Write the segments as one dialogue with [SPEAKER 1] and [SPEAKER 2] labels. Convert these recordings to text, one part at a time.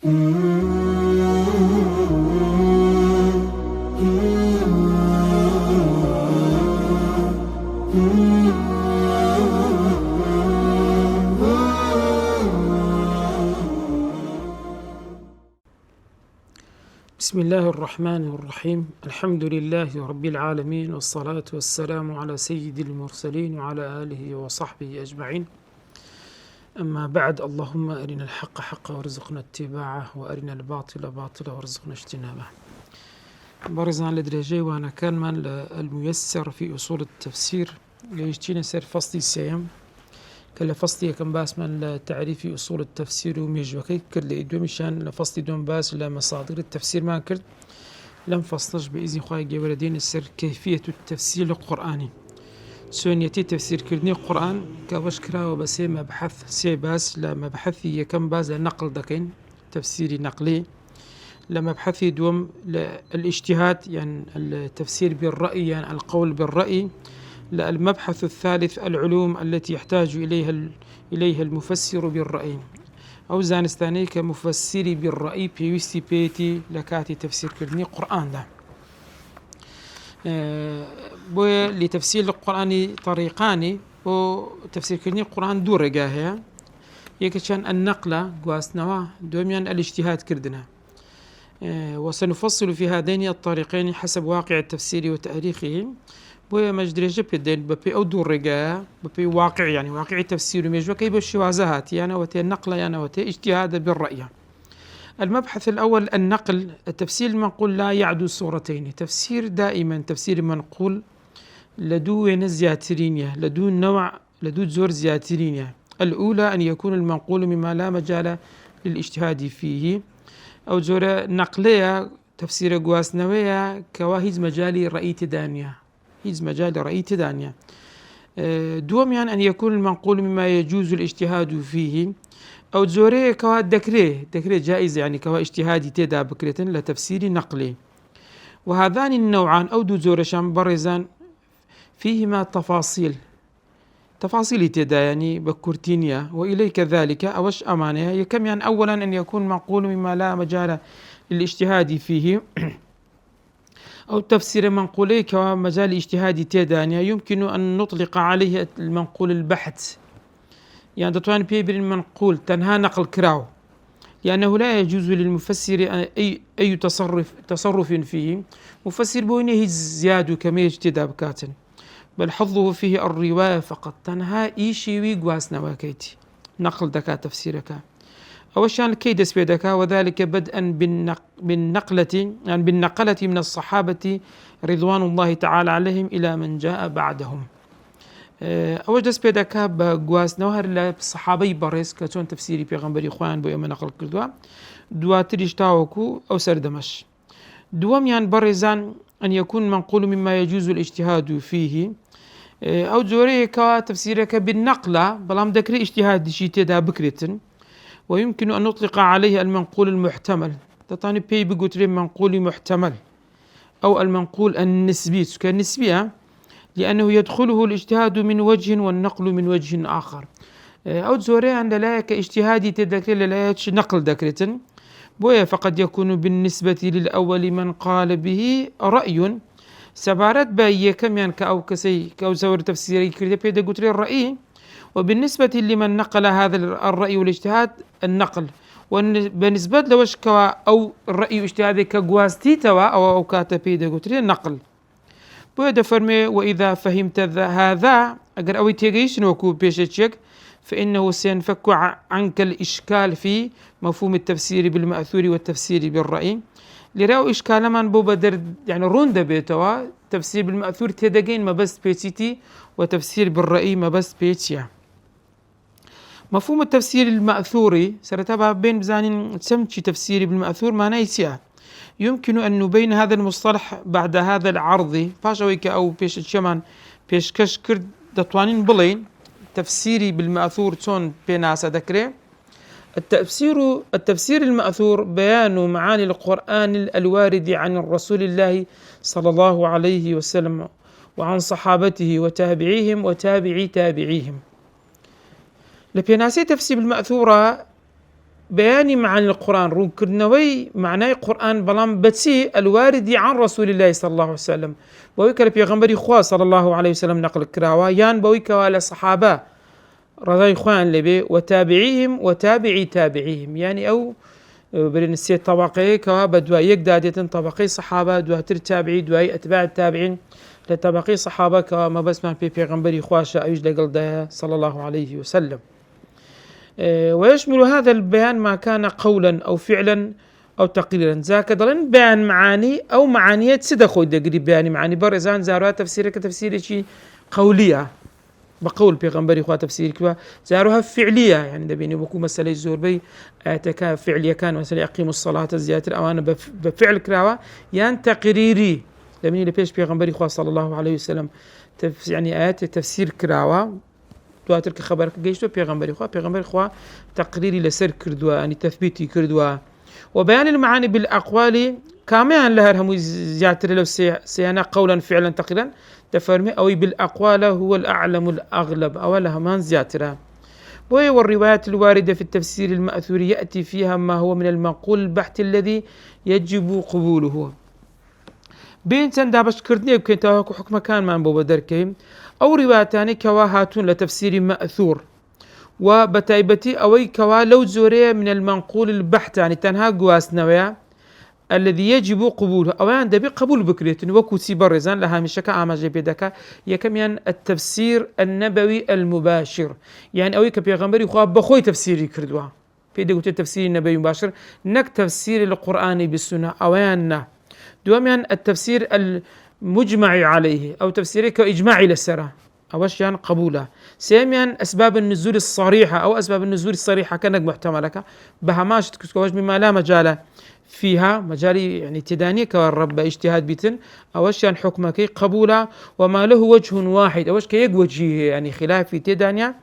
[SPEAKER 1] بسم الله الرحمن الرحيم. الحمد لله رب العالمين، والصلاة والسلام على سيد المرسلين وعلى آله وصحبه أجمعين. أما بعد، اللهم أرنا الحق حقا وارزقنا اتباعه، وأرنا الباطل باطلا وارزقنا اجتنابه. برزان لدرجة وانا كان من الميسر في أصول التفسير ليشتين سر فصلي سيم كلا فصلي كم باس من تعريف أصول التفسير وميجوكي كل إدو مشان لفصلي دون باس لمصادر التفسير ما كرد لم فصلش بإذن خواهي جوالدين السر كيفية التفسير القرآني سونيتي تفسير كردني القرآن كواش كراوة بسي مبحث سي باس لمبحثي كم باس لنقل دكين تفسيري نقلي لمبحثي دوم الاجتهاد يعني التفسير بالرأي يعني القول بالرأي. المبحث الثالث العلوم التي يحتاج إليها المفسر بالرأي أو زانستاني كمفسري بالرأي بيوستي بيتي لكاتي تفسير كردني قرآن ده. بو لتفسير القرآن طريقاني وتفسير كردني قرآن دور رجاهية يكشان النقلة قواسنوا دوميان الاجتهاد كردنا. وسنفصل في هذين الطريقين حسب واقع التفسير وتاريخه. بويا مجدرجة بدين ببي أو دور رجاء ببي واقع يعني واقع التفسير ميجوا كيف الشوازات يعني وتي النقل يعني وتي اجتهاد بالرأي. المبحث الأول النقل. التفسير المنقول لا يعدو صورتين. تفسير دائما تفسير منقول لدو زياترينيا لدو نوع لدو زور زياترينيا. الأولى أن يكون المنقول مما لا مجال للاجتهاد فيه أو زور نقلية تفسير قواسنوية كواهيز مجالي رأي تدانيا هيز مجال رأي تدانيا. دوم يعني أن يكون المنقول مما يجوز الاجتهاد فيه أو زوري كوا دكري جائز يعني كوا اجتهادي تدا بكرة لتفسير نقلي. وهذان النوعان أو دو زورشان برزان فيهما تفاصيل تدا يعني بكورتينيا وإليك ذلك أوش أمانة يكم يعني أولا أن يكون منقول مما لا مجال للاجتهاد فيه أو تفسير منقولي كمجال اجتهادي تيدانيا يمكن أن نطلق عليه المنقول البحث يعني دطوان بيبر المنقول تنهى نقل كراو لأنه لا يجوز للمفسر أي تصرف فيه مفسر بوينه زياد كما يجتدى بكاتن بل حظه فيه الرواية فقط تنهى إيشي ويقواس نواكيتي نقل دكا تفسيرك أوشان كيدس بيدك وذلك بدءا بالنقلة يعني بالنقلة من الصحابة رضوان الله تعالى عليهم إلى من جاء بعدهم. أوش دس بيدك بقواس نوهر للصحابي باريس كتون تفسيري بيغنبري خوان بو يوم نقل كردوا دواتريش تاوكو أو سردمش. دوام يعني برزان أن يكون منقول مما يجوز الاجتهاد فيه أو زوري كتفسيرك بالنقلة بلام ذكري اجتهاد شيء دا بكرتن. ويمكن أن نطلق عليه المنقول المحتمل تطاني بي بقوترين منقول محتمل أو المنقول النسبي كالنسبية لأنه يدخله الاجتهاد من وجه والنقل من وجه آخر. أو زوري عند لا كاجتهادي تذكر لا نقل ذكرة بويا فقد يكون بالنسبة للأول من قال به رأي سبارت باية كم يعني كأو كسي كأو زور تفسيري كريتا بيدا قوترين رأي. وبالنسبة لمن نقل هذا الرأي والاجتهاد النقل وبالنسبة لوش كوا أو الرأي والاجتهاد كجواستي توا أو كاتبيدا قتري النقل. بويدا فرمي وإذا فهمت هذا أجر أوي تيجيش نوكو بيشتشك فإنه سينفك عنك الإشكال في مفهوم التفسير بالمأثور والتفسير بالرأي. لراو إشكال من بوبدر يعني روندا بيتوا تفسير بالمأثور تدقين ما بس بيتي وتفسير بالرأي ما بس بيتيا. مفهوم التفسير المأثوري سرتابع بين بزانين سمتي تفسيري بالمأثور ما نيسيا. يمكن أن نبين هذا المصطلح بعد هذا العرض فاشويك أو بيش الشمان بيش كشكر دطوانين بلين تفسيري بالمأثور تون بيناسا ذكري. التفسير المأثور بيان معاني القرآن الوارد عن الرسول الله صلى الله عليه وسلم وعن صحابته وتابعيهم وتابعي تابعيهم. لبيناسي تفسير المأثورة بيان معاني القرآن رون كرنوي معناي القرآن بلام بتسي الوارد عن رسول الله صلى الله عليه وسلم بويك لبيغمبري خوا صلى الله عليه وسلم نقل كراوا يان بويك ولا صحابة رضي خوان لبي وتابعيهم وتابعي تابعيهم يعني أو برنسية طبقي كوا بدوا يقدادة طبقي صحابة دوا تابعي دوا أتباع التابعين لطبقي صحابة كوا ما بس ما بيغمبري خواشا أيش لقل ده صلى الله عليه وسلم. ويشمل هذا البيان ما كان قولا أو فعلا أو تقريرا ذاك ضلن بيان معاني أو معانيات سدخو دقري بيان معاني برزان زاروا تفسيرك تفسير شيء قولية بقول بيغمبري خوا تفسيرك زاروها فعلية يعني دبيني بكو مسألة الزور بي آياتك فعلية كان مسألة أقيموا الصلاة زيادة الأوان بفعل كراوة يعني تقريري دبيني لبيش بيغمبري خوا صلى الله عليه وسلم يعني آيات تفسير كراوة تواتر كخبرك جيشتو بيغمبري خوا تقريري لسر كردوا يعني تثبيتي كردوا وبيان المعاني بالأقوال كاميان لها هم زياتر لو سيانا قولا فعلا تقريرا تفرمي أو بالأقوال هو الأعلم الأغلب أو لها من زياترها والروايات الواردة في التفسير المأثور يأتي فيها ما هو من المنقول البحث الذي يجب قبوله بين تندابش كردني يمكن تاكو حكم كان من بو بدركيم أو روايتان كوا هاتون لتفسير مأثور وبتايبتي أوي كوا لو زورية من المنقول البحث يعني تنها قواس نويا الذي يجب قبوله أو عند بقبول بكريتن وكوتي برزان لها مشكا آما جبيدك يكميان التفسير النبوي المباشر يعني أوي كبيغمبري خواب بخوي تفسيري كردوا في دقوة التفسير النبوي المباشر نك تفسير القرآن بالسنة أويان دواميان التفسير المجمع عليه أو تفسيره كإجماعي للسرة أوشيان قبوله سيميان أسباب النزول الصريحة أو أسباب النزول الصريحة كانت محتملة بهماش تكسكوش مما لا مجال فيها مجال يعني تداني كالرب اجتهاد بيتن أوشيان حكمك قبوله وما له وجه واحد أوش كيق وجهه يعني خلاف في تدانيا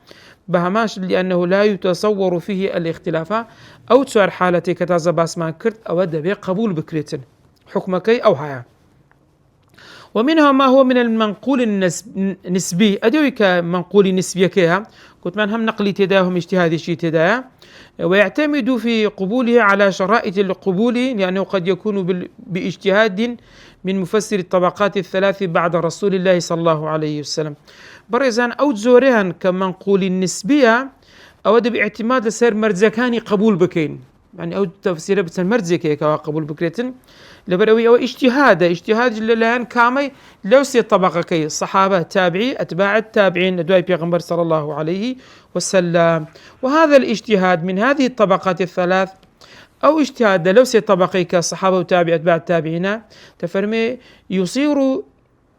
[SPEAKER 1] بهماش لأنه لا يتصور فيه الاختلاف أو تسوار حالتي كتازا باسمان كرت أو دبي قبول بكريتن حكمك أو هيا ومنها ما هو من المنقول النسبي أدوي كمنقول نسبي كيها كنت من هم نقلي تداهم اجتهادي شي تدايا ويعتمد في قبوله على شرائط القبول لأنه قد يكون باجتهاد من مفسر الطبقات الثلاث بعد رسول الله صلى الله عليه وسلم برزان أو زوريان كمنقول النسبية أو باعتماد سير مرزكاني قبول بكين يعني أو تفسير بسن مرزكي كقبول بكريتن لبروي أو اجتهاد للان كامي لو سي طبقة كي الصحابة تابعي أتباع التابعين دواي بيغمبر صلى الله عليه وسلم وهذا الاجتهاد من هذه الطبقات الثلاث أو اجتهاد لو سي طبقي كالصحابة وتابع أتباع التابعين تفرمي يصير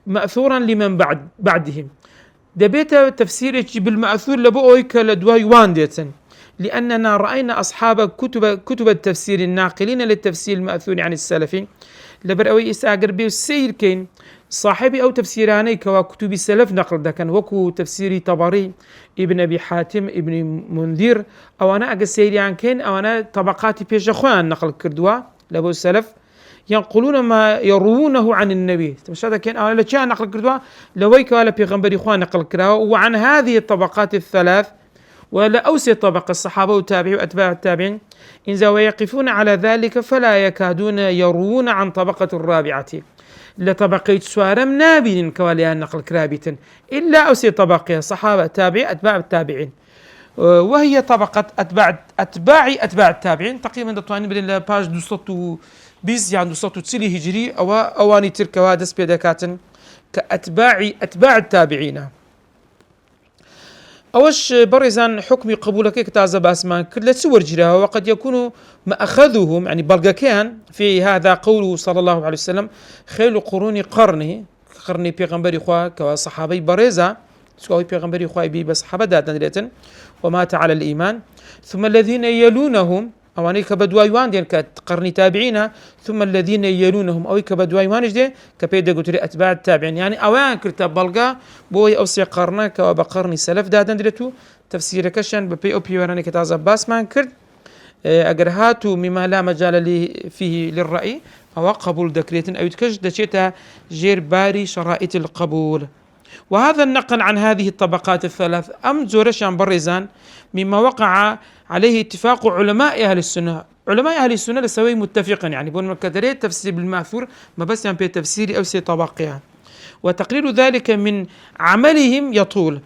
[SPEAKER 1] مأثورا لمن بعدهم دبيت تفسير بالمأثور لبؤويك لدواي وانديتن لأننا رأينا أصحاب كتب التفسير الناقلين للتفسير المأثور عن السلفين لبرأوي إساقر بيو السير كين صاحبي أو تفسيراني كوا كتب السلف نقل دكان وكو تفسيري طبري ابن أبي حاتم ابن منذر أو أنا أقل سيري عن كين أو أنا طبقاتي بيش أخوان نقل كردوا لبو السلف ينقلون ما يروونه عن النبي تمشى كين أو أنا لكي نقل كردوا لويك ولا بيغمبري إخوان نقل كردوا وعن هذه الطبقات الثلاث ولا أوسط طبق الصحابة والتابعين وأتباع التابعين إذا ويقفون على ذلك فلا يكادون يروون عن طبقة الرابعة لطبقة سوارم نابين كواليان نقل كرابة إلا أوسط طبقة الصحابة التابعين أتباع التابعين وهي طبقة أتباع التابعين تقريبا دطواني بدين لباج 220 يعني 290 هجري أو أواني تلك وادس بيدكات كأتباع التابعين أوش برزان حكم قبولك كتازة باسمان كل سور جراها وقد يكون مأخذهم يعني بلغا كان في هذا قوله صلى الله عليه وسلم خير قرون قرني بيغمبري خوا كصحابي بريزة سواء بيغمبري خوا بي بس حبا دادن ومات على الإيمان ثم الذين يلونهم أو أنيك بدوايوان دين كقرني تابعين ثم الذين يلونهم أو كبدوايوان جدي كبيدا قلت لي أتباع التابعين يعني أوان كرتاب بلغا بوي أوسي قرنا كوابقرني سلف دادن درتو تفسير كشان ببي أو بيوراني كتازا باسمان كرد أجر هاتو مما لا مجال لي فيه للرأي أو قبول دكريتن أو تكش دشيتها جير باري شرائط القبول وهذا النقل عن هذه الطبقات الثلاث أم زورشان برزان مما وقع عليه اتفاق علماء أهل السنة. علماء أهل السنة لسوي متفقا يعني بون مكدرية تفسير بالمأثور ما بس يعني بتفسير أو سي طبقها، وتقرير ذلك من عملهم يطول.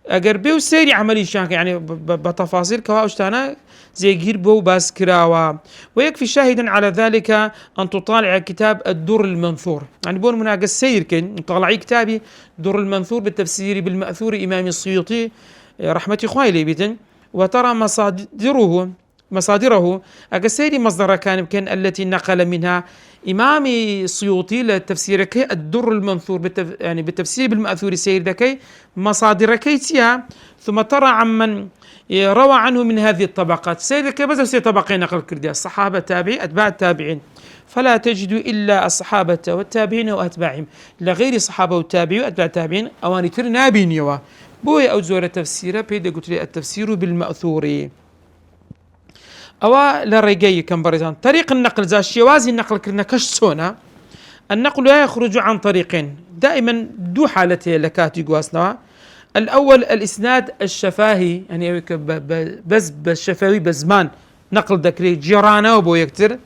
[SPEAKER 1] اگر بيو سيري عملي شاك يعني بتفاصيل كواوشتانا زي جير بو باس كراوا. ويكفي شاهدا على ذلك أن تطالع كتاب الدر المنثور، يعني بون مناقص سير كن طالعي كتابي در المنثور بالتفسير بالمأثور إمام السيوطي رحمة خوالي بيتن، وترى مصادره أقسيري مصدر كان يمكن التي نقل منها إمام السيوطي للتفسير كي الدر المنثور يعني بالتفسير بالمأثور سير دكي مصادر كيتها، ثم ترى عمن روى عنه من هذه الطبقات سير دكي بس طبقين نقل كردي الصحابة التابعين أتباع التابعين، فلا تجد إلا الصحابة والتابعين وأتباعهم، لغير الصحابة والتابعين وأتباع التابعين أواني ترنابين يوا بوي أو زور التفسير بيد قلت لي التفسير بالمأثور. أو لرجي كم برزان طريق النقل ذا الشوازي النقل كرنا كشسونا. النقل لا يخرج عن طريقين دائما دو حالته لكاتي قواسنا. الأول الإسناد الشفاهي يعني بس بالشفاهي بزمان نقل ذكري جيرانا وبو يكتر،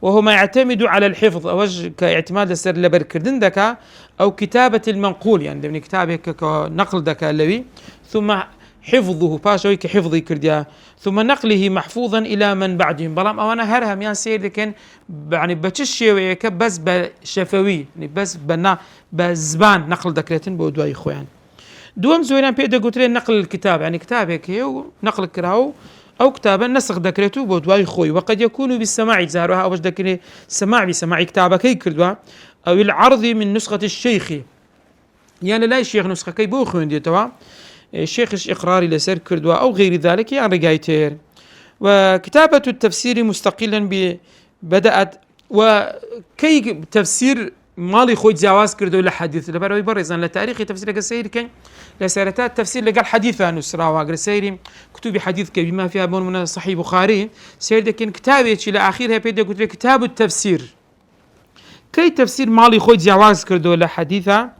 [SPEAKER 1] وهو ما يعتمد على الحفظ أو كاعتماد السر لبركردن دكا أو كتابة المنقول يعني من كتابه كنقل دكا اللوي، ثم حفظه باشوي كحفظي كرديا، ثم نقله محفوظا الى من بعدهم. بلام انا هرهم يعني سير لكن يعني بتشي بس بشفوي يعني بس بنا بزبان نقل ذكرتين بودواي خوان دوم زوينا بيدا قلت لي نقل الكتاب يعني كتاب هيك ونقل كراو او كتابا نسخ ذكرته بودواي خوي، وقد يكون بالسماع زارها او ذكر سماع بسماع كتابك هي كردوا او العرض من نسخة الشيخ يعني لا الشيخ نسخة كي بوخون دي توا الشيخ إقراري لسر كردوا أو غير ذلك يعني رجايتير. وكتابة التفسير مستقلا بدأت وكي تفسير مالي خوي جواز كردوا لحديث لبروي برزان لتاريخ تفسير قصير كان لسيرتات تفسير لقال حديثا نسرا واقر سيري كتب حديث بما فيها بون من صحيح بخاري سير لكن كتابه إلى آخرها بيد قلت كتاب التفسير كي تفسير مالي خوي جواز كردوا لحديثا.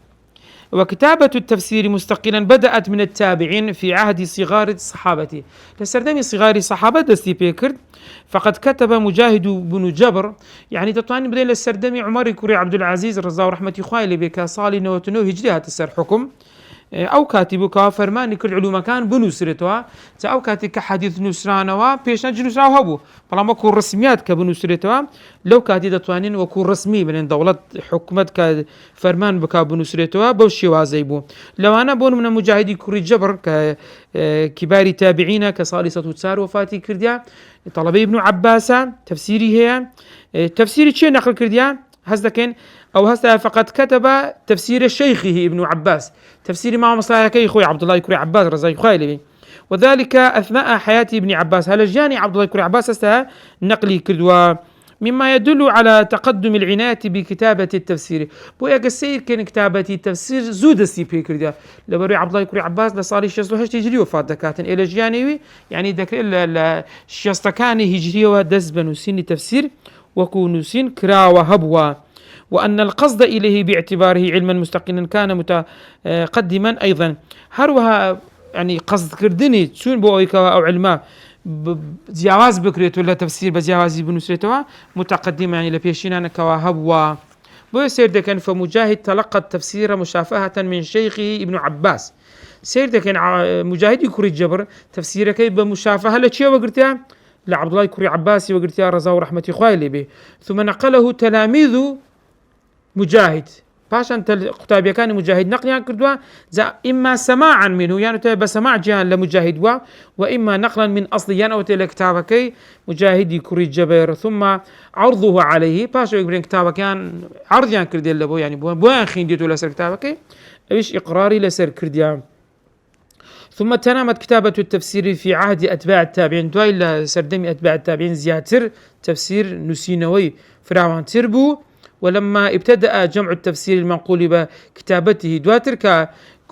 [SPEAKER 1] وكتابة التفسير مستقلا بدأت من التابعين في عهد صغار الصحابة لسردمي صغار الصحابة دستي بيكرد، فقد كتب مجاهد بن جبر يعني تطواني بدين للسردمي عمر كوري عبد العزيز رضا ورحمة خوالي بك صالي نوتنو هجريها تسر حكم او كاتبك فرماني كل علوم كان بنسرتوا او كاتب حديث نسرانوا بيش نجي نسراو هبو بلا ما كون رسميات كبنسرتوا لو كاتب تطوانين وكون رسمي من دولة حكومة فرمان بك بنسرتوا بوشي وازيبو. لو انا بون من مجاهدي كوري جبر ككبار تابعين كصالصة تسار وفاتي كرديا طلبي ابن عباس تفسيري هي تفسيري شيء نقل كرديا هزدكن أو هسه فقد كتب تفسير شيخه ابن عباس تفسير ما مصلحة كي خوي عبد الله يكري عباس رضي خايلي، وذلك أثناء حياة ابن عباس. هل جاني عبد الله يكري عباس هسه نقلي كردوا مما يدل على تقدم العناية بكتابة التفسير. بويا قصير كان كتابة التفسير زود سي كرديا لبروي عبد الله يكري عباس لصالي 68 هجري وفاة دكاتن إلى جاني يعني ذكر الشيستكاني هجري ودز بنوسين تفسير وكونوسين كرا وهبوا، وأن القصد إليه باعتباره علما مستقلا كان متقدما أيضا. هروها يعني قصد كردني تشون بويك أو علما جواز بكريت ولا تفسير بجواز بنسرتوا متقدما يعني لبيشينا كواهبوا بيصير ده كان فمجاهد تلقى التفسير مشافهة من شيخه ابن عباس سير ده كان مجاهد يكري الجبر تفسيره كي بمشافهة لشيء وقرتها لعبد الله يكري عباسي وقرتها رضا ورحمة خوالي به، ثم نقله تلاميذ مجاهد باشان كتاب كان مجاهد نقل كردوا إما سماعا منه يعني بسماع جان لمجاهد وإما نقلا من أصل يعني كتابك مجاهد يكري الجبر ثم عرضه عليه باشا يقولون كتابك كان عرض يعني كرديا لبو يعني بوان خينديتو لسر كتابك ايش إقراري لسر كرديا. ثم تنامت كتابة التفسير في عهد أتباع التابعين دوائل سردمي أتباع التابعين زياتر تفسير نسينوي فراوان تربو، ولما ابتدأ جمع التفسير المنقول بكتابته دواتر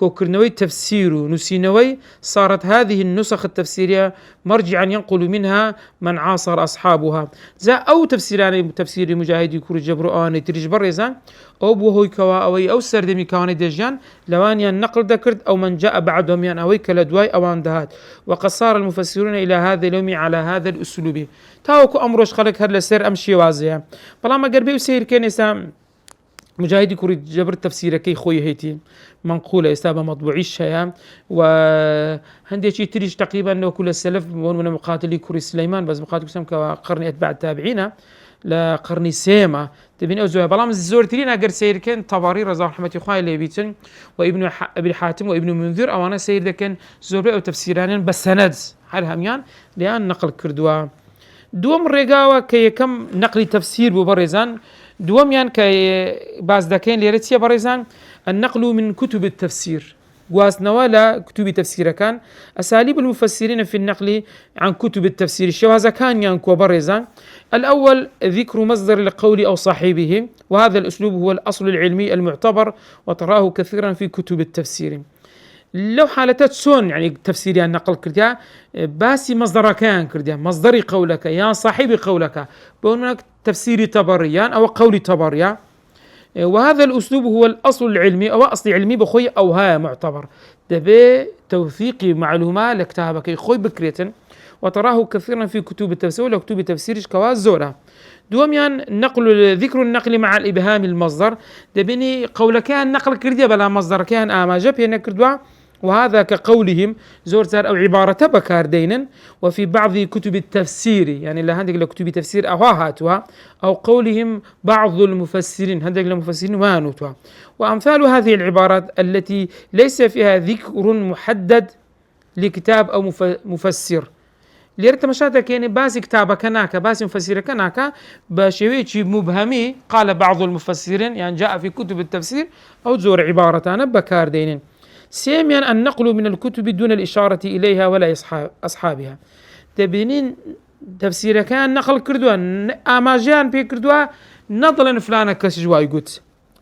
[SPEAKER 1] كوكرنوي تفسير نسينوي، صارت هذه النسخ التفسيرية مرجعا ينقل منها من عاصر أصحابها. زا أو تفسير مجاهدي كور جبرؤاني تريج بريزان أو بوهوي كواوي أو سردمي كواني دجان لوانيا النقل ذكرت أو من جاء بعدهم يعني أوي كالدواي أوان دهات. وقد صار المفسرون إلى هذا اليوم على هذا الأسلوب تاوكو أمروش خلق هر لسير أمشي وازيا بلا ما قربي وسير كان إسام مجاهدي كوري جبر تفسير كي خوي هيتي منقولة إستابة مطبوعي الشيام وهندي شيء تريج تقريبا أنه كل السلف من مقاتلي كوري سليمان بس مقاتل سليمان كقرن أتباع التابعين لقرني سيما تبين أوزوها بلام الزور ترين أجر سير كان طباري رضا رحمة إخواني اللي بيتن وابن أبي حاتم وابن منذر أو أنا سير ده كان زور أو تفسيران بس سند هل هميان لأن نقل كردوا دوم رجاوة كي كم نقل تفسير ببرزان دوم يان كي باز دكين ليرتيا برزان النقل من كتب التفسير واسنوا لا كتب تفسير كان أساليب المفسرين في النقل عن كتب التفسير الشواذ كان ينكو برزان. الأول ذكر مصدر القول أو صاحبه، وهذا الأسلوب هو الأصل العلمي المعتبر وتراه كثيرا في كتب التفسير. لو حالتات سون يعني تفسير يعني نقل كرديا باسي مصدر كان كرديا مصدري قولك يا صاحبي قولك بونك تفسيري تبريان أو قولي تبريا، وهذا الأسلوب هو الأصل العلمي أو أصل علمي بخوي أو ها معتبر دبي توثيق معلومة لكتابك خوي بكريتن وتراه كثيرا في كتب التفسير ولا كتب التفسير كواز زورا. دوميان نقل ذكر النقل مع الإبهام المصدر دبني قول كان نقل كرديا بلا مصدر كان آما جب ينكردوا، وهذا كقولهم زورتار أو عبارة بكار دينا. وفي بعض كتب التفسير يعني لهندق لكتب تفسير أهاتوا أو قولهم بعض المفسرين هندق المفسرين ما نوتوا. وأمثال هذه العبارات التي ليس فيها ذكر محدد لكتاب أو مفسر ليرت مشاتك يعني باس كتابة كناك باس مفسر كناك بشويتش مبهمي قال بعض المفسرين يعني جاء في كتب التفسير أو زور عبارتان بكار دينين. سيميا النقل من الكتب دون الإشارة إليها ولا أصحابها تبينين تفسير كان نقل كردوا أماجان بي كردوا نضلا فلانا كسجوا يقول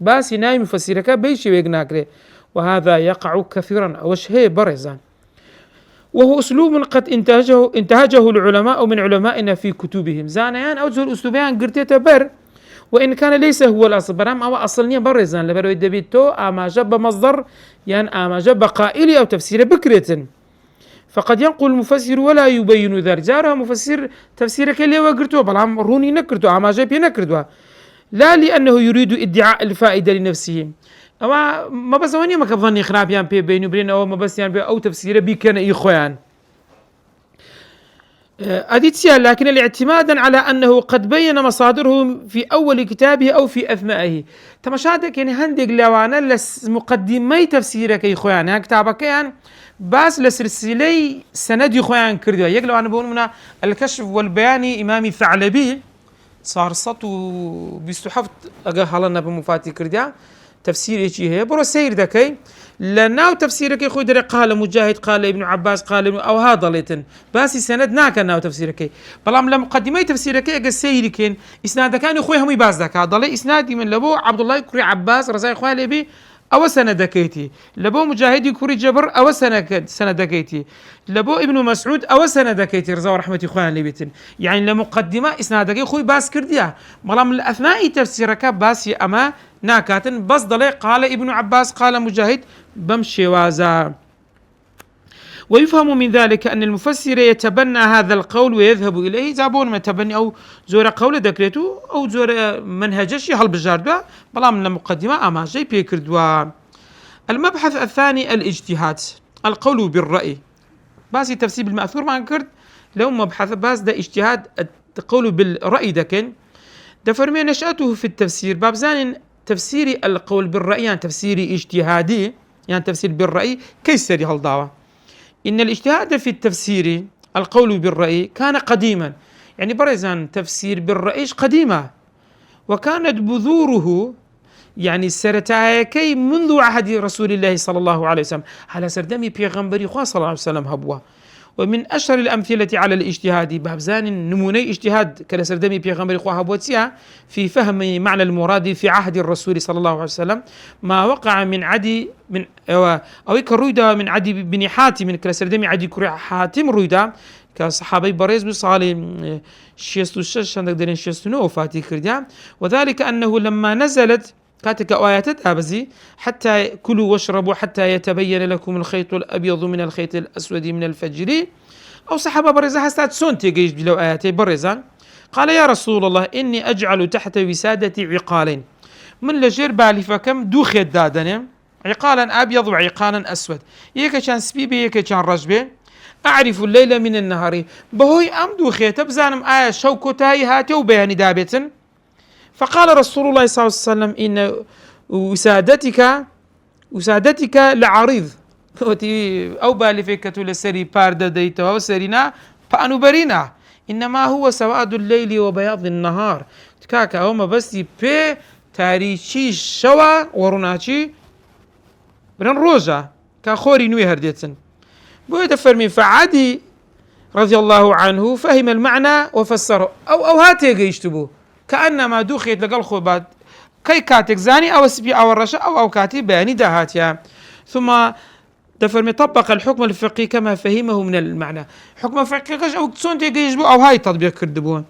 [SPEAKER 1] بس نايم مفسرك بيشي ويقناكري، وهذا يقع كثيرا أوش هي برزان، وهو أسلوب قد انتهجه العلماء من علمائنا في كتبهم زانيان أو زول أسلوبيان قرتيتا بر وإن كان ليس هو الأصل برام أو أصلني برزان لبرو يدبيتو أما جب مصدر يعني أما جب قائلي أو تفسير بكرة، فقد ينقل المفسر ولا يبين ذلك جارها مفسر تفسيرك اللي وقرتو بلام روني نكرتو أما جب نكرتو لا لأنه يريد ادعاء الفائدة لنفسه أما ما بس واني ما كظني خراب يعني بيني وبين أو ما بس يعني أو تفسير بيكن إخوان أديتيا، لكن الاعتمادا على أنه قد بين مصادره في أول كتابه أو في أثنائه تمشادك يعني هندق لوانا مقدمي تفسيرك يا إخوان يعني كتابك يعني بس لسلسلي سند يا إخوان كردوا يقلوا أنا بقول منا الكشف والبيان إمامي ثعلبي صار سطو بيستحفت أجهلنا بمفاتي كرديا تفسير شيء هي برو سير ذكي لأنه تفسيرك يخوي دري قال مجاهد قال ابن عباس قال أو هذا ليتن بس سند ناكن أو تفسيرك بلام لما قدمي تفسيرك أجا سيركين إسناد كان يخوي هم يباز ذاك ضل إسنادي من لبو عبد الله كري عباس رزاق خوالي بي أو سندكيتي لبو مجاهد كوري جبر أو سندكيتي لبو ابن مسعود أو سندكيتي رضا ورحمة إخوان بيتن يعني لمقدمة إسنادك خوي باس كرديا ملام الأثناء تفسيرك باس أما ناكاتن بس ضلي قال ابن عباس قال مجاهد بمشي وازا. ويفهم من ذلك أن المفسر يتبنى هذا القول ويذهب إليه زابون ما تبني أو زور قول ذكرته أو زور منهجش هل بجاردوا بلا من المقدمة أما جاي بيكردوا. المبحث الثاني الاجتهاد القول بالرأي بس تفسير بالمأثور ما انكرت لو مبحث بس ده اجتهاد القول بالرأي دكن دفرمي نشأته في التفسير باب زان تفسيري القول بالرأي يعني تفسيري اجتهادي يعني تفسير بالرأي كيف هالدعوة إن الاجتهاد في التفسير القول بالرأي كان قديما يعني برزان تفسير بالرأي قديمة وكانت بذوره يعني سرتاكي منذ عهد رسول الله صلى الله عليه وسلم على سردمي بيغمبري صلى الله عليه وسلم هبوه ومن أشهر الأمثلة على الاجتهاد بابزان نموني اجتهاد كالسردمي بيغمبري خواه بوتسيا في فهم معنى المراد في عهد الرسول صلى الله عليه وسلم ما وقع من عدي من أو كرويدا من عدي بن حاتم كالسردمي عدي كري حاتم رويدا كصحابي بريز بصالي شيستو شش عندك دلين شيستو نو فاتي كرديا، وذلك أنه لما نزلت كاتك آيات أبزي حتى كلوا واشربوا حتى يتبين لكم الخيط الأبيض من الخيط الأسود من الفجر، أو صحابة برزة حستات سونتي جيش بلو آياتي برزة قال يا رسول الله إني أجعل تحت وسادتي عقالين من لجير بالي فكم دوخي دادني عقالا أبيض وعقالا أسود، يكا كان سبيبي يكا كان رجبي أعرف الليل من النهار بهوي أم دوخي تبزانم آية شوكتاي هاتي وبياني دابتن. فقال رسول الله صلى الله عليه وسلم إن وسادتك لعريض أو بالي فيك لسري بارد ديتا وسرينا فأنو برينا إنما هو سواد الليل وبياض النهار كاكا هما بس بي تاريخي شوا وروناتي برن روجا كاخوري نوي هرديتن بويدا فرمي فعادي رضي الله عنه فهم المعنى وفسره أو هاتي يشتبو كأنما دوخيت لقل خوبات كي كاتك زاني أو سبي أو الرشا أو كاتي بياني دهاتيا. ثم دفرمي طبق الحكم الفقهي كما فهمه من المعنى، حكم الفقهي أو تسون تيجيجبو أو هاي تطبيق كردبون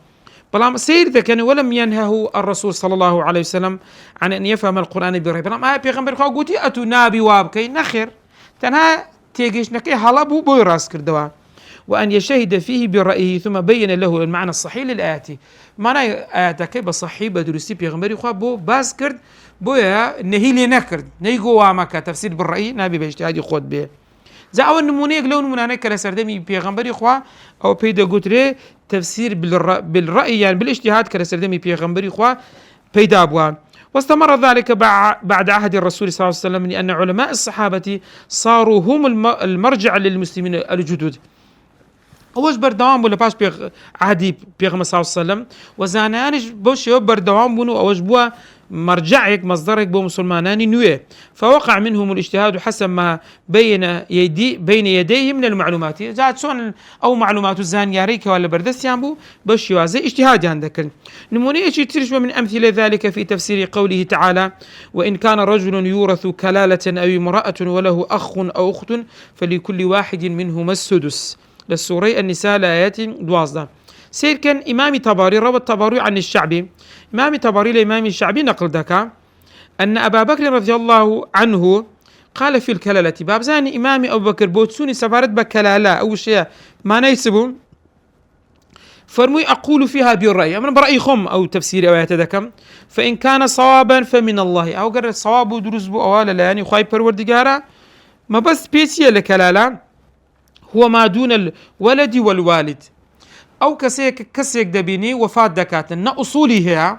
[SPEAKER 1] بلام سير ذكاني ولم ينهه الرسول صلى الله عليه وسلم عن أن يفهم القرآن برأي بلام هاي بيغمبر خوا قوتي أتو نابي وابكي نخير تنها تيجيش نكي هلبو بوي راس كردوا، وأن يشهد فيه برأيه ثم بين له المعنى الصحيح للآيات معنى آياتك بصحي بدرسي بيغمبري خوا بو باس كرد بويا نهيلي نكرد نيجو وامك تفسير بالرأي نبي باجتهادي خود به زي أول نمونيك لو نموناني كلا سردمي بيغمبري خوا أو بيدا قدري تفسير بالرأي يعني بالاجتهاد كلا سردمي بيغمبري خوا بيدا بوا. واستمر ذلك بعد عهد الرسول صلى الله عليه وسلم لأن علماء الصحابة صاروا هم المرجع للمسلمين الجدد. أوش بردوام ولا باش عهدي بيغمبر صلى الله عليه وسلم وزانانش بوش بردوام بنو أوش بوا مرجعك مصدرك بو مسلماناني نويه، فوقع منهم الاجتهاد حسب ما بين يديه من المعلومات جاءت سون أو معلومات الزانياريك ولا بردستيان بو باش يوازي اجتهاد عندك. نمونية ترجمة من أمثلة ذلك في تفسير قوله تعالى وإن كان رجل يورث كلالة أو امرأة وله أخ أو أخت فلكل واحد منهما السدس للسوري النساء الآيات دوازدة. سير كان إمام طبري روى الطبري عن الشعبي إمام طبري لإمام الشعبي نقل دكا أن أبا بكر رضي الله عنه قال في الكلالة باب زاني إمام أبو بكر بوتسوني سفارت بكلالة أو شيء ما نيسبون فرمي أقول فيها بالرأي من برأي خم أو تفسير أو يتدكم فإن كان صوابا فمن الله أو قرر صواب ودرس بو أولا لا يعني خايب پروردگارا ما بس بيسية لكلالة هو ما دون الولد والوالد أو كسيك دبيني وفاة دكات نا أصولي هي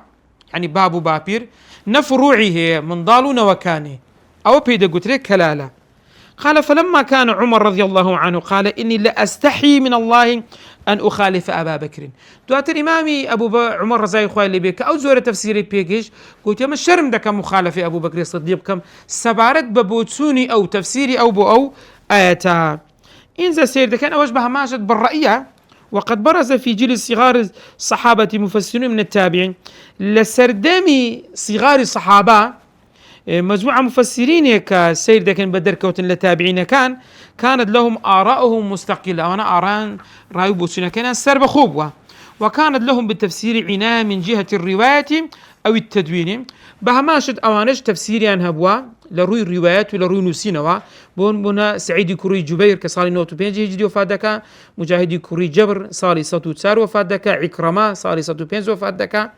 [SPEAKER 1] يعني بابو بابير نفروعي هي من ضالون وكاني أو بيدا قتريك كلالة. قال فلما كان عمر رضي الله عنه قال إني لا أستحي من الله أن أخالف أبا بكر. دوات الإمامي عمر رضي الله عنه بك أو زورة تفسيري بيكيش قلت يا الشرم دك مخالفة أبو بكر الصديق كم سبارت ببوتسوني أو تفسيري أو آياتا إنزا سير دكان أوش بها ماجد بالرأية. وقد برز في جيل صغار الصحابة مفسرون من التابعين لسردمي صغار الصحابة مجموعة مفسرين كسير دكان بدر كوتن لتابعين كانت لهم آراءهم مستقلة وأنا آراء رايو بوسنا كان سرب خوبوا وكانت لهم بالتفسير عناية من جهة الرواية أو التدوين بهماشت أوانش تفسيري عن هبوا لروي الروايات ولروي نسينوا بنا سعيد كوري جبير كصالي نوتو بينجي هجري وفادك مجاهدي كوري جبر صالي صوتو تسار وفادك عكرمة صالي صوتو بينز وفادك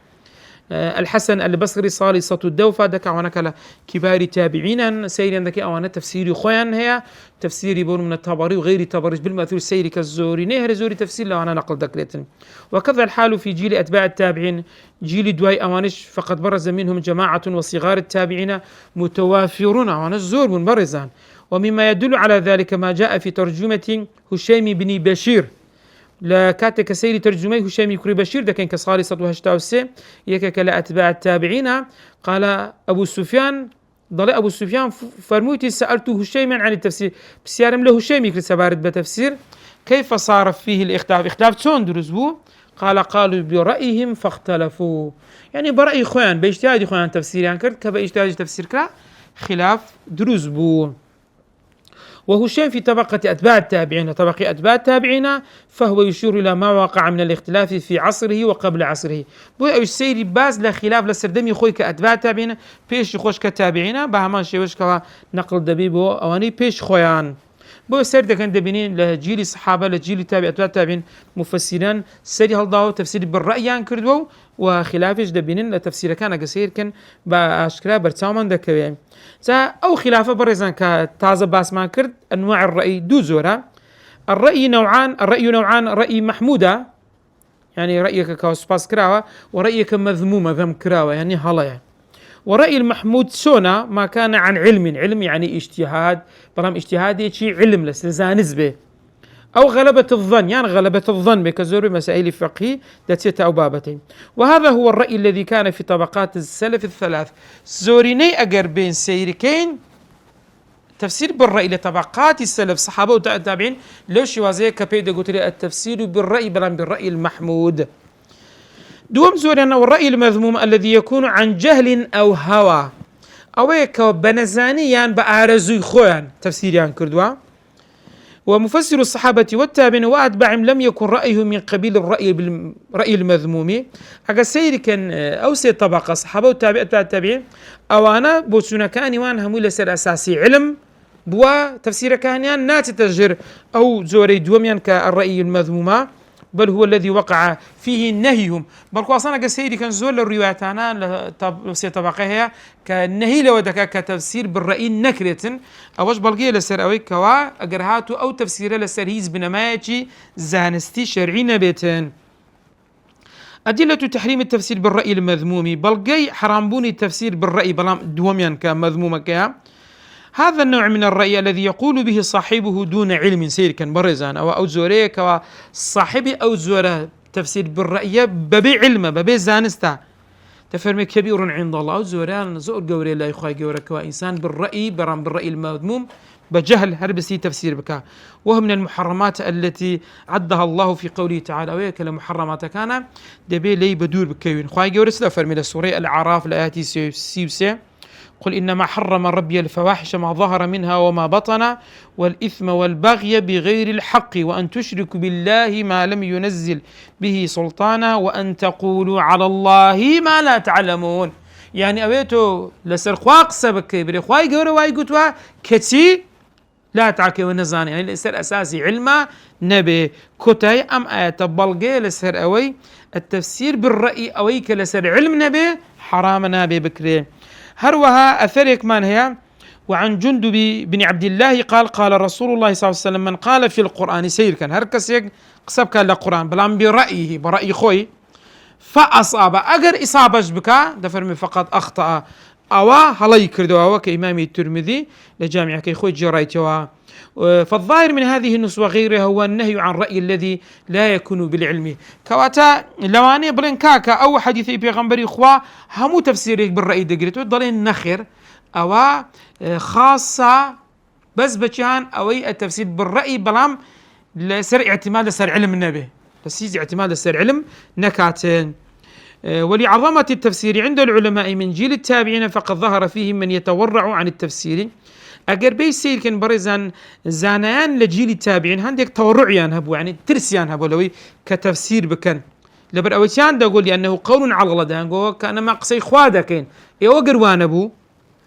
[SPEAKER 1] الحسن البصري صالي صوتو الدو فادك عنك كبار تابعين سيري عندك أوانا تفسيري خوان هي تفسيري بون من الطبري وغير الطبري بالمأثور سيري كالزوري نهر زوري تفسير لو أنا نقل دكريتن. وكذا الحال في جيل أتباع التابعين جيل دواي أوانش فقد برز منهم جماعة وصغار التابعين متوافرون أوانش زور منبرزان. ومما يدل على ذلك ما جاء في ترجمة هشيم بن بشير لكاتك سيري ترجمه هشيم كري بشير ده كان كصالي صدوها هشتاوسي يكك لأتباع التابعين قال أبو سفيان ضل أبو سفيان فرموتي سألته هشيما عن التفسير بسيارم له هشيم يكري سبارد بتفسير كيف صار فيه الاختلاف؟ اختلاف شلون دروز بو؟ قالوا برأيهم فاختلفوا، يعني برأي خوان باجتهاد خوان تفسير يعني كرد كباجتهاد تفسير كلا خلاف دروز بو. وهشام في طبقة أتباع التابعين، طبقة أتباع التابعين، فهو يشير إلى ما وقع من الاختلاف في عصره وقبل عصره. بو أوش سيري باز لخلاف لسردمي خوي كأتباع التابعين بيش خوش كتابعين بهمان شيوش كوا نقل دبيبو أواني بيش خويان. بو سرد كان دبينين لجيل الصحابة لجيل تابع أتباع التابعين مفسران سري هالضاو تفسير بالرأي كردو وخلافش دبينين لتفسير كان قصير كان بأشكال برتامان دكوين. أو خلافة برزان كتازة باس ما كرد أنواع الرأي دو زورة. الرأي نوعان، رأي محمودة يعني رأيك كوسباس كراوة، ورأيك مذمومة ذم كراوة يعني هلايا. ورأي المحمود سونا ما كان عن علم يعني اجتهاد، برام اجتهادي شيء علم لسلزان نسبة، أو غلبة الظن يعني غلبة الظن بكزور مسائل فقهي داتيت أو بابتين. وهذا هو الرأي الذي كان في طبقات السلف الثلاث. زوريني أجر بين سيركين تفسير بالرأي لطبقات السلف صحابة والتابعين ليش وازي كبيد قلت التفسير بالرأي برام بالرأي المحمود. دوم زورنا والرأي المذموم الذي يكون عن جهل أو هوى أويك بنزانيان بأرزوي خوان تفسيريان كردوا. ومفسر الصحابة والتابعين وأتباعهم لم يكن رأيه من قبيل الرأي المذموم. أجا سير كان أوسي طبقة صحابة والتابعين أو أنا بوسونا كان وان هم لسر أساسي علم بوا تفسير كانيان نات تجر أو زوري دوميان كالرأي المذمومة، بل هو الذي وقع فيه نهيهم. بل أصلا كسيدي كان زول الروايات أنا طبقة هي كنهي لو دكا كتفسير بالرأي نكرة أوش بلقي لسر أوي كوا أجرهاتو أو تفسير لسر هيز بنمايجي زانستي شرعين بيتن. أدلة تحريم التفسير بالرأي المذموم بلقي حرامبوني التفسير بالرأي بلام دوميان كمذمومة كا. هذا النوع من الرأي الذي يقول به صاحبه دون علم سير كان برزان أو زوريك صاحبي أو زورة تفسير بالرأي ببي علمه ببي زانستا تفرمي كبير عند الله أو زوران زور قوري لا يخوي قورك وإنسان بالرأي برام بالرأي المذموم بجهل هربسي تفسير بك. وهو من المحرمات التي عدها الله في قوله تعالى ويك المحرمات كان دبي لي بدور بكوين خواي قوري سلا فرمي لسورة الأعراف الآياتي سيبسي قل إنما حرم ربي الفواحش ما ظهر منها وما بطن والإثم والبغي بغير الحق وأن تشركوا بالله ما لم ينزل به سلطانا وأن تقولوا على الله ما لا تعلمون. يعني أويتو لسر خواق سبك بريخواي قوري واي قتوا كتي لا تعكي ونزاني يعني لسر أساسي علما نبي كتاي أم آيات بلغي لسر أوي التفسير بالرأي أويك لسر علم نبي حرام نبي بكري. هروها أثرك من هي. وعن جندب بن عبد الله قال رسول الله صلى الله عليه وسلم من قال في القرآن سير كان هركس قصب كان للقرآن بلان برأي خوي فأصاب أجر إصابة بك دفرمي فقط أخطأ أو هلاي كردوا أو كإمام الترمذي لجامع كي خوي جرايتوا. فالظاهر من هذه النص وغيرها هو النهي عن رأي الذي لا يكون بالعلم كواتا لواني بلين كاكا أو حديث بيغمبري إخوة همو تفسيرك بالرأي دقريتو ضلين نخر أو خاصة بس بجان أو التفسير بالرأي بلام لسر اعتماد لسر علم النبي لسيز اعتماد لسر علم نكاتين. ولعظمة التفسير عند العلماء من جيل التابعين فقد ظهر فيهم من يتورع عن التفسير. أجر بيسير كان برزان زانيان لجيل التابعين هندك تورعيان هبو يعني ترسيان هبو لوي كتفسير بكن لبر أوتيان دا أقول لأنه قول على الله دانقو كان ما قصي خوادا كين يوقر وانبو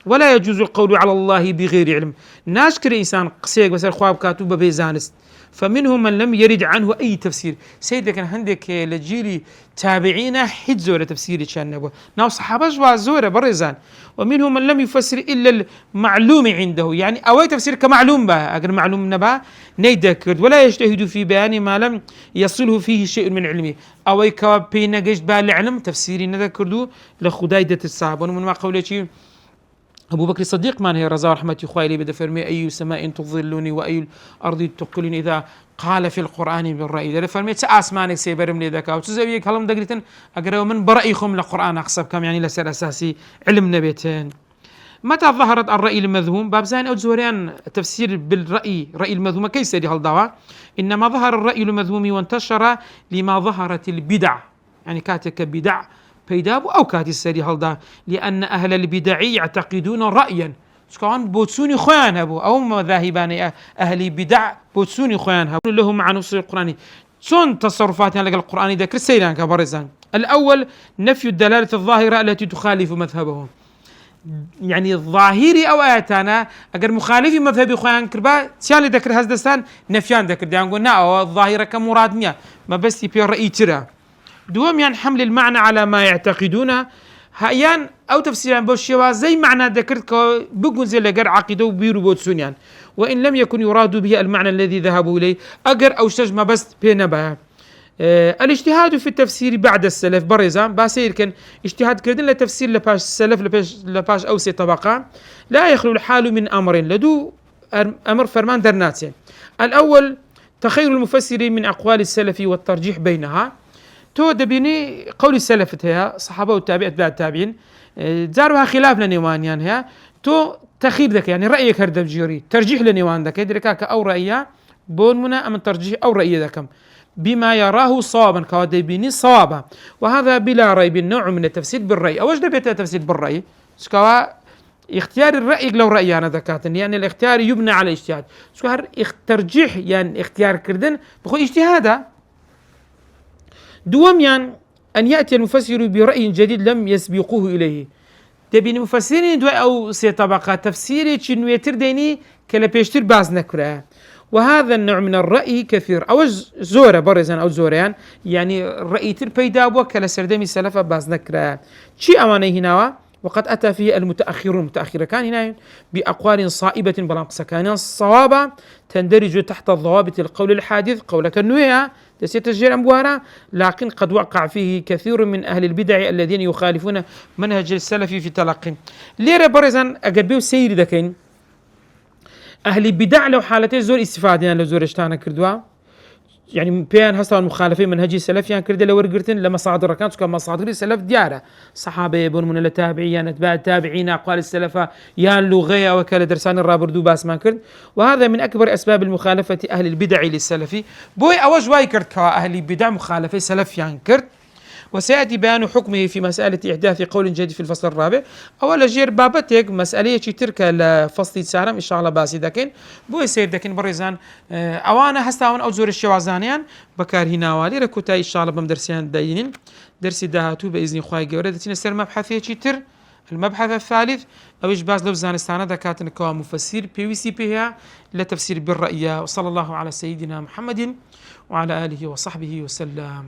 [SPEAKER 1] ولا يجوز القول على الله بغير علم. ناشكر إنسان قصيق بس الخواب كاتوب بيزانست فمنهم من لم يرد عنه أي تفسير. سيدة كان عندك لجيل تابعين حد زورة تفسير كان نبوه ناو صحابة جوا زورة برزان. ومنهم من لم يفسر إلا المعلوم عنده يعني أوي تفسير كمعلوم بها أجر معلوم نبا نيدكرد ولا يجتهد في بيان ما لم يصله فيه شيء من علمه أوي كبينا جيش بالعلم تفسيري نذكردو لخدايدة الصحابة. ومن ما قوله شيء أبو بكر الصديق من هي رضا رحمة خوالي بدا فرمي أي سماء تظلني وأي الأرض تقلني إذا قال في القرآن بالرأي ده فرمي تأسمانك سيبرم لي ذكاء وتزويك هلم دقرتن أقرأ من برأيكم للقرآن أقصب كم يعني لسر أساسي علم نبيتين. متى ظهرت الرأي المذموم؟ باب زين أو زوريان تفسير بالرأي، رأي المذموم كيف سيدي هالدواء؟ إنما ظهر الرأي المذموم وانتشر لما ظهرت البدع، يعني كاتك بدع بيداب أو كاتي سيدي هالدا، لأن أهل البدع يعتقدون رأيا كان بوتسوني خوان هبو أو مذاهبان أهل بدع بوتسوني خوان هبو لهم مع نص القرآني شون تصرفات يعني القرآني ذكر سيران كبرزان. الأول نفي الدلالة الظاهرة التي تخالف مذهبهم، يعني الظاهري أو آياتنا أجر مخالفي مذهبي خوان كربا تيالي ذكر هزدستان نفيان ذكر ديان قلنا أو الظاهرة كمراد مية ما بس يبي رأي ترى. دوم يعني حمل المعنى على ما يعتقدونه هيان أو تفسيرا بوشيوا زي معنى ذكرت بقول زي لقر عقيدة وبيرو بوتسونيان، وإن لم يكن يراد به المعنى الذي ذهبوا إليه أجر أو شجمة بس بينبها. الاجتهاد في التفسير بعد السلف برزان باسير كان اجتهاد كردن لتفسير لباش السلف لباش أوسي طبقة لا يخلو الحال من أمرين لدو أمر فرمان درناتين. الأول تخير المفسرين من أقوال السلف والترجيح بينها، تو دبيني قول السلف هي صحابة والتابعين اتباع التابعين جارها خلاف لنيوانيان هي تو تخير ذاك يعني رأيك هرد بجيري ترجيح لنيوان ذاك يدركاك أو رأيه بون منا أم ترجيح أو رأي ذاكم بما يراه صوابا كودبيني صوابا، وهذا بلا ريب نوع من التفسير بالرأي. أوش دبيت التفسير بالرأي؟ سكوا اختيار الرأي لو رأي أنا ذكرت يعني الاختيار يبنى على اجتهاد، سكوا ترجيح يعني اختيار كردن بخو اجتهاده. دوميان أن يأتي المفسر برأي جديد لم يسبقوه إليه، تبين مفسرين دو أو سي طبقة تفسيري شنو يترديني كلا بيشتر باز نكره، وهذا النوع من الرأي كثير أو زورة برزان أو زوريان يعني الرأي تربيداب وكلا سردمي سلفة باز نكره شي أماني هنا. وقد أتى فيه المتأخرون كان هنا بأقوال صائبة بلام سكان صوابة تندرج تحت ضوابط القول الحادث قولة النوية تسيتجير أمبوارا، لكن قد وقع فيه كثير من أهل البدع الذين يخالفون منهج السلف في تلقي. ليرة برزان أقربيو سيري دكين أهل البدع لو حالتين زور استفادة يعني لو زور اشتانا كردوا يعني بيان هسا المخالفين منهج السلف يعني كرد لو رجرتن لما صادر كانت كما صادر السلف دياره صحابه يبون من التابعين اتباع التابعين اقوال السلف يان لغيه وكاله درسان الرابردو باس ما كرد، وهذا من اكبر اسباب المخالفه اهل البدع للسلفي بوي اوج واي كرد كاهل البدع مخالفه سلف يعني كرد. وسيأتي بيان حكمه في مسألة إحداث قول جديد في الفصل الرابع. أول جير بابتك مسألة ترك لفصل سارم إن شاء الله باسي دكين بوي سير دكين بريزان أوانا هستاون أو زور الشوازانيان بكار هنا والي ركوتاي إن شاء الله بمدرسيان داينين درسي دهاتو بإذن خواهي جورة تنسر مبحثي تر. المبحث الثالث أوش باز لفزانستانا دكاتن كوا مفسير بي سي بي لتفسير بالرأي. وصلى الله على سيدنا محمد وعلى آله وصحبه وسلم.